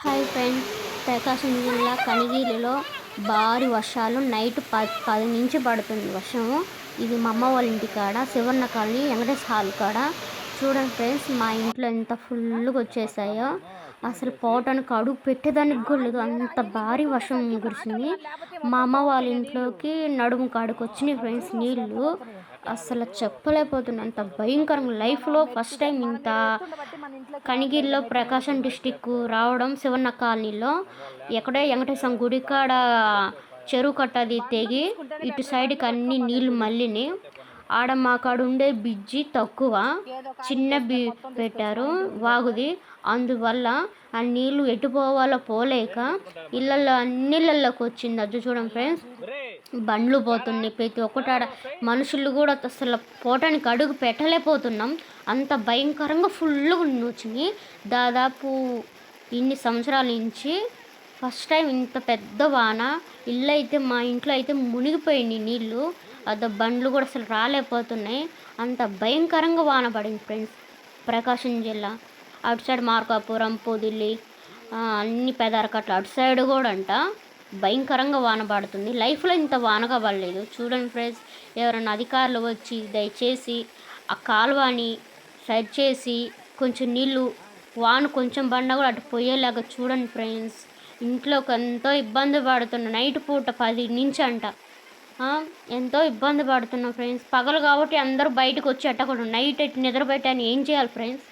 Hi friends, ప్రకాశం జిల్లా కనిగిరిలో భారీ వర్షాలు నైట్ 10 నుంచి పడుతుంది వర్షము. ఇది మా అమ్మ వాళ్ళ ఇంటి కాడ శివన్న కాలనీ వెంకటేష్ హాల్ కాడ. చూడండి ఫ్రెండ్స్, మా ఇంట్లో ఎంత ఫుల్గా వచ్చేసాయో అసలు పోవటానికి అడుగు పెట్టేదానికి కూడా లేదు, అంత భారీ వర్షం కురిసింది. మా అమ్మ వాళ్ళ ఇంట్లోకి నడుము కాడికి వచ్చినాయి ఫ్రెండ్స్ నీళ్ళు. అసలు చెప్పలేకపోతున్నా, అంత భయంకరంగా. లైఫ్లో ఫస్ట్ టైం ఇంత కనిగిరిలో ప్రకాశం డిస్టిక్ రావడం. శివన్న కాలనీలో ఎక్కడే వెంకటేశ్వర గుడి కాడ చెరువు కట్టది తెగి ఇటు సైడ్కి అన్ని నీళ్ళు మళ్ళీని. ఆడ మా కాడ ఉండే బిజ్జి తక్కువ, చిన్న పెట్టారు వాగుది. అందువల్ల ఆ నీళ్ళు ఎటు పోవాలో పోలేక ఇళ్ళల్లో అన్నిళ్ళల్లోకి వచ్చింది. అది చూడండి ఫ్రెండ్స్, బండ్లు పోతున్నాయి ప్రతి ఒక్కటాడ. మనుషులు కూడా అసలు పోవటానికి అడుగు పెట్టలేకపోతున్నాం, అంత భయంకరంగా ఫుల్గా వచ్చినాయి. దాదాపు ఇన్ని సంవత్సరాల నుంచి ఫస్ట్ టైం ఇంత పెద్ద వాన. ఇల్లు అయితే మా ఇంట్లో అయితే మునిగిపోయింది నీళ్ళు. అదో బండ్లు కూడా అసలు రాలేకపోతున్నాయి, అంత భయంకరంగా వాన పడింది ఫ్రెండ్స్. ప్రకాశం జిల్లా అటు సైడ్ మార్కాపురం, పొదిల్లి, అన్ని పెదారకట్ల అటు సైడ్ కూడా అంట భయంకరంగా వాన పడుతుంది. లైఫ్లో ఇంత వానగా పడలేదు. చూడండి ఫ్రెండ్స్, ఎవరైనా అధికారులు వచ్చి దయచేసి ఆ కాలువని సరి చేసి కొంచెం నీళ్ళు వాన కొంచెం బండ కూడా అటు పోయేలాగా చూడండి ఫ్రెండ్స్. ఇంట్లోకి ఎంతో ఇబ్బంది పడుతున్నా, నైట్ పూట 10 నుంచి అంట ఎంతో ఇబ్బంది పడుతున్నాం ఫ్రెండ్స్. పగలు కాబట్టి అందరూ బయటకు వచ్చి అట్టకూడదు, నైట్ నిద్రపెట్టాను. ఏం చేయాలి ఫ్రెండ్స్,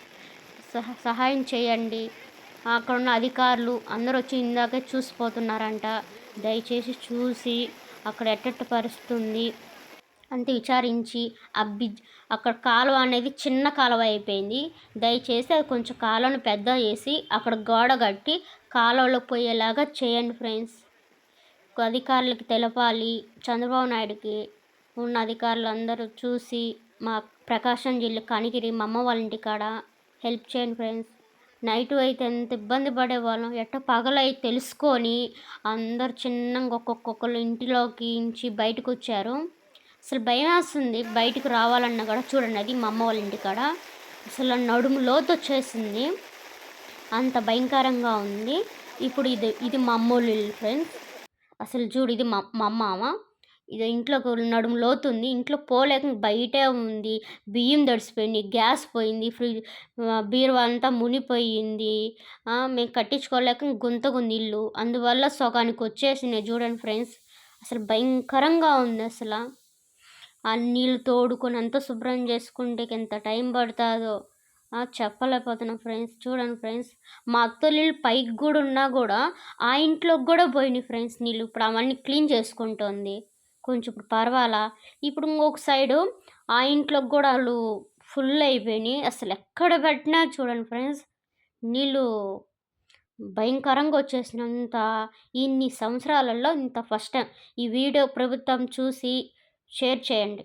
సహాయం చేయండి. అక్కడ ఉన్న అధికారులు అందరూ వచ్చి ఇందాకే చూసిపోతున్నారంట. దయచేసి చూసి అక్కడ ఎట్టెట్ట పరిస్థితుంది అంతే విచారించి అక్కడ కాలువ అనేది చిన్న కాలువ అయిపోయింది. దయచేసి అది కొంచెం కాలువను పెద్ద చేసి అక్కడ గోడ కట్టి కాలువలోకి పోయేలాగా చేయండి ఫ్రెండ్స్. అధికారులకు తెలపాలి. చంద్రబాబు నాయుడుకి ఉన్న అధికారులు అందరూ చూసి మా ప్రకాశం జిల్లా కనిగిరి మా అమ్మ వాళ్ళ ఇంటి కాడ హెల్ప్ చేయండి ఫ్రెండ్స్. నైటు అయితే ఎంత ఇబ్బంది పడేవాళ్ళం, ఎట్ట పగలై తెలుసుకొని అందరు చిన్నగా ఒక్కొక్కరు ఇంటిలోకి ఇంచి బయటకు వచ్చారు. అసలు భయం వేస్తుంది బయటకు రావాలన్నా కూడా. చూడండి, అది మా అమ్మ వాళ్ళ ఇంటి కాడ అసలు నడుము లోతు వచ్చేసింది, అంత భయంకరంగా ఉంది. ఇప్పుడు ఇది మా అమ్మోళ్ళు ఇల్లు ఫ్రెండ్స్. అసలు చూడు, ఇది మా అమ్మ. ఇది ఇంట్లోకి నడుము లోతుంది, ఇంట్లో పోలేక బయటే ఉంది. బియ్యం తడిసిపోయింది, గ్యాస్ పోయింది, ఫ్రిడ్జ్ బీరువా అంతా మునిపోయింది. మేము కట్టించుకోలేక గుంతగుంది ఇల్లు, అందువల్ల సగానికి వచ్చేసినాయి. చూడండి ఫ్రెండ్స్, అసలు భయంకరంగా ఉంది. అసలు ఆ నీళ్ళు తోడుకొని అంతా శుభ్రం చేసుకుంటే ఎంత టైం పడుతుందో చెప్పలేకపోతున్నాం ఫ్రెండ్స్. చూడండి ఫ్రెండ్స్, మా అత్తోళ్ళు పైకి కూడా ఉన్నా కూడా ఆ ఇంట్లోకి కూడా పోయినాయి ఫ్రెండ్స్ నీళ్ళు. ఇప్పుడు అవన్నీ క్లీన్ చేసుకుంటుంది, కొంచెం ఇప్పుడు పర్వాలా. ఇప్పుడు ఇంకొక సైడు ఆ ఇంట్లోకి కూడా వాళ్ళు ఫుల్ అయిపోయినాయి. అసలు ఎక్కడ పెట్టినా చూడండి ఫ్రెండ్స్ నీళ్ళు భయంకరంగా వచ్చేసినంత. ఇన్ని సంవత్సరాలలో ఇంత ఫస్ట్ టైం. ఈ వీడియో ప్రభుత్వం చూసి షేర్ చేయండి.